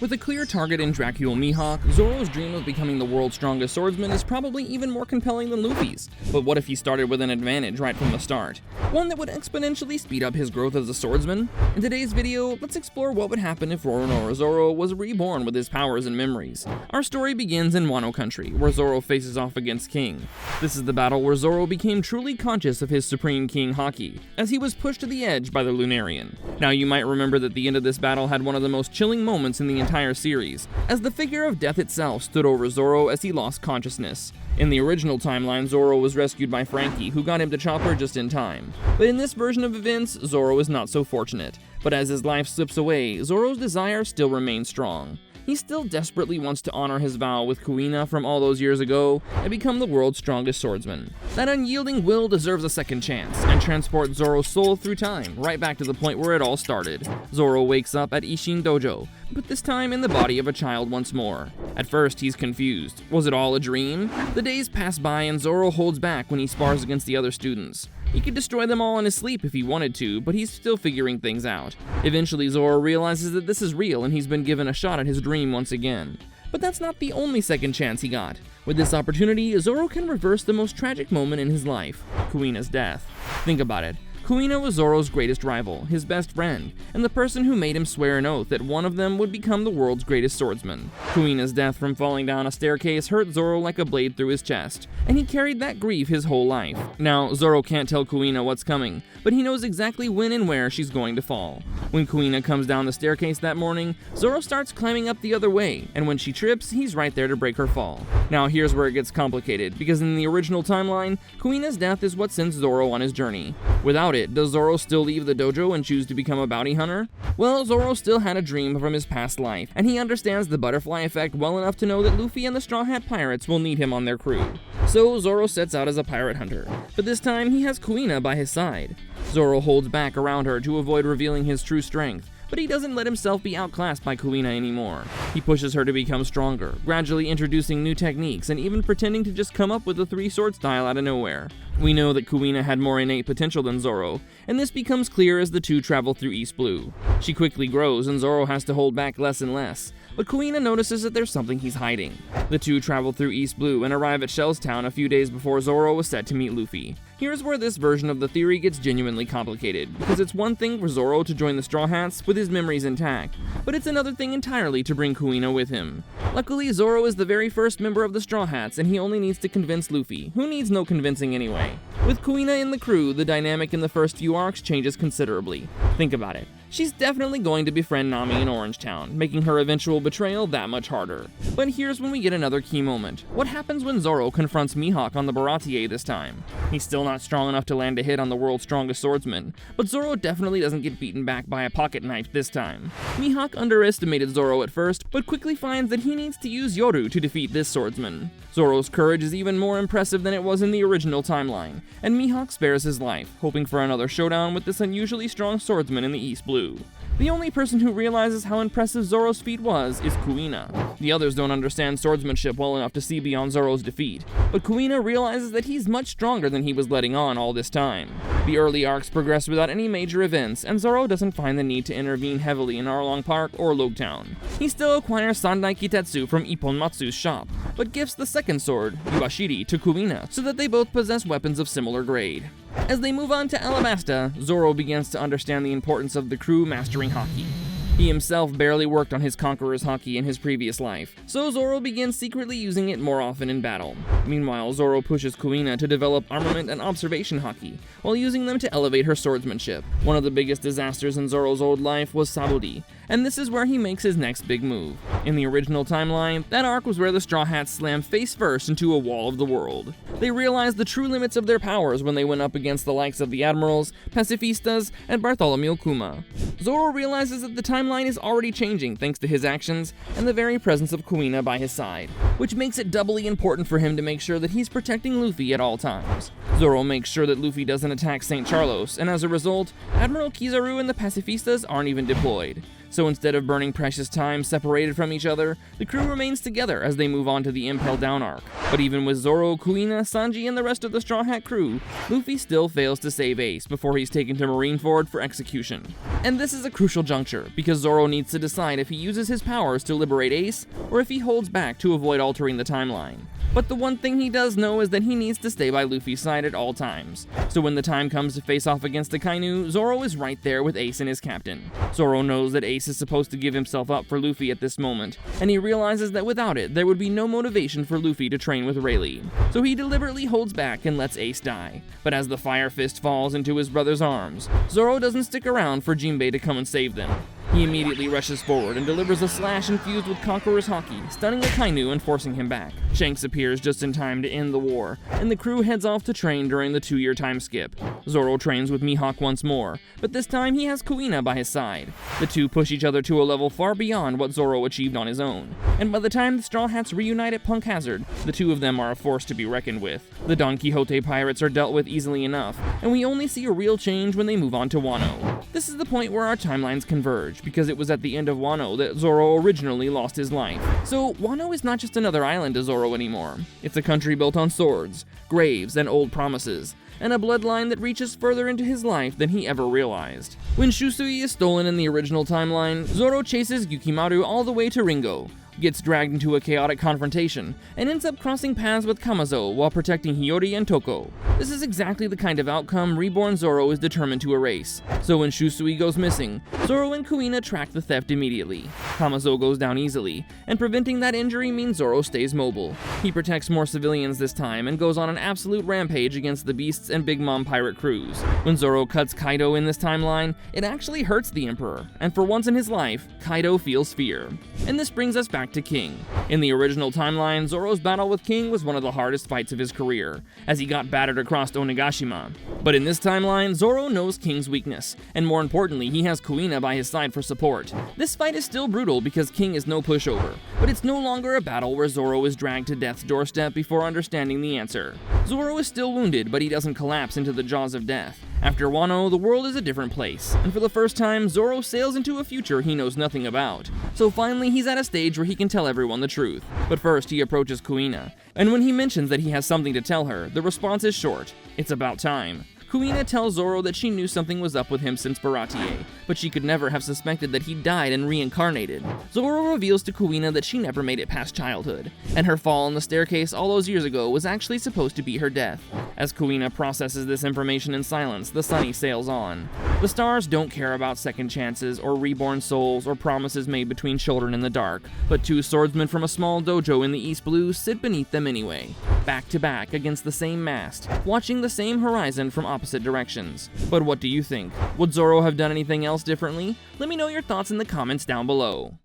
With a clear target in Dracule Mihawk, Zoro's dream of becoming the world's strongest swordsman is probably even more compelling than Luffy's. But what if he started with an advantage right from the start? One that would exponentially speed up his growth as a swordsman? In today's video, let's explore what would happen if Roronoa Zoro was reborn with his powers and memories. Our story begins in Wano country, where Zoro faces off against King. This is the battle where Zoro became truly conscious of his supreme king haki, as he was pushed to the edge by the Lunarian. Now you might remember that the end of this battle had one of the most chilling moments in the entire series, as the figure of death itself stood over Zoro as he lost consciousness. In the original timeline, Zoro was rescued by Frankie, who got him to Chopper just in time. But in this version of events, Zoro is not so fortunate. But as his life slips away, Zoro's desire still remains strong. He still desperately wants to honor his vow with Kuina from all those years ago and become the world's strongest swordsman. That unyielding will deserves a second chance and transport Zoro's soul through time, right back to the point where it all started. Zoro wakes up at Ishin Dojo, but this time in the body of a child once more. At first, he's confused. Was it all a dream? The days pass by and Zoro holds back when he spars against the other students. He could destroy them all in his sleep if he wanted to, but he's still figuring things out. Eventually, Zoro realizes that this is real and he's been given a shot at his dream once again. But that's not the only second chance he got. With this opportunity, Zoro can reverse the most tragic moment in his life, Kuina's death. Think about it. Kuina was Zoro's greatest rival, his best friend, and the person who made him swear an oath that one of them would become the world's greatest swordsman. Kuina's death from falling down a staircase hurt Zoro like a blade through his chest, and he carried that grief his whole life. Now, Zoro can't tell Kuina what's coming, but he knows exactly when and where she's going to fall. When Kuina comes down the staircase that morning, Zoro starts climbing up the other way, and when she trips, he's right there to break her fall. Now here's where it gets complicated, because in the original timeline, Kuina's death is what sends Zoro on his journey. Without it, does Zoro still leave the dojo and choose to become a bounty hunter? Well, Zoro still had a dream from his past life, and he understands the butterfly effect well enough to know that Luffy and the Straw Hat Pirates will need him on their crew. So Zoro sets out as a pirate hunter, but this time he has Kuina by his side. Zoro holds back around her to avoid revealing his true strength, but he doesn't let himself be outclassed by Kuina anymore. He pushes her to become stronger, gradually introducing new techniques and even pretending to just come up with the three-sword style out of nowhere. We know that Kuina had more innate potential than Zoro, and this becomes clear as the two travel through East Blue. She quickly grows and Zoro has to hold back less and less, but Kuina notices that there's something he's hiding. The two travel through East Blue and arrive at Shell's Town a few days before Zoro was set to meet Luffy. Here's where this version of the theory gets genuinely complicated, because it's one thing for Zoro to join the Straw Hats with his memories intact, but it's another thing entirely to bring Kuina with him. Luckily, Zoro is the very first member of the Straw Hats, and he only needs to convince Luffy, who needs no convincing anyway. With Kuina in the crew, the dynamic in the first few arcs changes considerably. Think about it. She's definitely going to befriend Nami in Orange Town, making her eventual betrayal that much harder. But here's when we get another key moment. What happens when Zoro confronts Mihawk on the Baratie this time? He's still not strong enough to land a hit on the world's strongest swordsman, but Zoro definitely doesn't get beaten back by a pocket knife this time. Mihawk underestimated Zoro at first, but quickly finds that he needs to use Yoru to defeat this swordsman. Zoro's courage is even more impressive than it was in the original timeline, and Mihawk spares his life, hoping for another showdown with this unusually strong swordsman in the East Blue. The only person who realizes how impressive Zoro's feat was is Kuina. The others don't understand swordsmanship well enough to see beyond Zoro's defeat, but Kuina realizes that he's much stronger than he was letting on all this time. The early arcs progress without any major events, and Zoro doesn't find the need to intervene heavily in Arlong Park or Logtown. He still acquires Sandai Kitetsu from Ippon Matsu's shop, but gifts the second sword, Iwashiri, to Kuina, so that they both possess weapons of similar grade. As they move on to Alabasta, Zoro begins to understand the importance of the crew mastering haki. He himself barely worked on his Conqueror's haki in his previous life, so Zoro begins secretly using it more often in battle. Meanwhile, Zoro pushes Kuina to develop armament and observation haki, while using them to elevate her swordsmanship. One of the biggest disasters in Zoro's old life was Sabaody, and this is where he makes his next big move. In the original timeline, that arc was where the Straw Hats slammed face first into a wall of the world. They realized the true limits of their powers when they went up against the likes of the Admirals, Pacifistas, and Bartholomew Kuma. Zoro realizes that the timeline is already changing thanks to his actions and the very presence of Kuina by his side, which makes it doubly important for him to make sure that he's protecting Luffy at all times. Zoro makes sure that Luffy doesn't attack St. Charlos, and as a result, Admiral Kizaru and the Pacifistas aren't even deployed. So instead of burning precious time separated from each other, the crew remains together as they move on to the Impel Down arc. But even with Zoro, Kuina, Sanji, and the rest of the Straw Hat crew, Luffy still fails to save Ace before he's taken to Marineford for execution. And this is a crucial juncture, because Zoro needs to decide if he uses his powers to liberate Ace, or if he holds back to avoid altering the timeline. But the one thing he does know is that he needs to stay by Luffy's side at all times. So when the time comes to face off against the Kainu, Zoro is right there with Ace and his captain. Zoro knows that Ace is supposed to give himself up for Luffy at this moment, and he realizes that without it, there would be no motivation for Luffy to train with Rayleigh. So he deliberately holds back and lets Ace die. But as the Fire Fist falls into his brother's arms, Zoro doesn't stick around for Jinbei to come and save them. He immediately rushes forward and delivers a slash infused with Conqueror's Haki, stunning the Kainu and forcing him back. Shanks appears just in time to end the war, and the crew heads off to train during the 2-year time skip. Zoro trains with Mihawk once more, but this time he has Kuina by his side. The two push each other to a level far beyond what Zoro achieved on his own, and by the time the Straw Hats reunite at Punk Hazard, the two of them are a force to be reckoned with. The Don Quixote pirates are dealt with easily enough, and we only see a real change when they move on to Wano. This is the point where our timelines converge, because it was at the end of Wano that Zoro originally lost his life. So Wano is not just another island to Zoro anymore. It's a country built on swords, graves, and old promises, and a bloodline that reaches further into his life than he ever realized. When Shusui is stolen in the original timeline, Zoro chases Yukimaru all the way to Ringo, gets dragged into a chaotic confrontation, and ends up crossing paths with Kamazo while protecting Hiyori and Toko. This is exactly the kind of outcome Reborn Zoro is determined to erase. So when Shusui goes missing, Zoro and Kuina track the theft immediately. Kamazo goes down easily, and preventing that injury means Zoro stays mobile. He protects more civilians this time and goes on an absolute rampage against the Beasts and Big Mom pirate crews. When Zoro cuts Kaido in this timeline, it actually hurts the Emperor, and for once in his life, Kaido feels fear. And this brings us back to King. In the original timeline, Zoro's battle with King was one of the hardest fights of his career, as he got battered across Onigashima. But in this timeline, Zoro knows King's weakness, and more importantly, he has Kuina by his side for support. This fight is still brutal because King is no pushover, but it's no longer a battle where Zoro is dragged to death's doorstep before understanding the answer. Zoro is still wounded, but he doesn't collapse into the jaws of death. After Wano, the world is a different place, and for the first time, Zoro sails into a future he knows nothing about. So finally, he's at a stage where he can tell everyone the truth. But first, he approaches Kuina, and when he mentions that he has something to tell her, the response is short: it's about time. Kuina tells Zoro that she knew something was up with him since Baratie, but she could never have suspected that he died and reincarnated. Zoro reveals to Kuina that she never made it past childhood, and her fall on the staircase all those years ago was actually supposed to be her death. As Kuina processes this information in silence, the Sunny sails on. The stars don't care about second chances or reborn souls or promises made between children in the dark, but two swordsmen from a small dojo in the East Blue sit beneath them anyway, back to back against the same mast, watching the same horizon from opposite directions. But what do you think? Would Zoro have done anything else differently? Let me know your thoughts in the comments down below.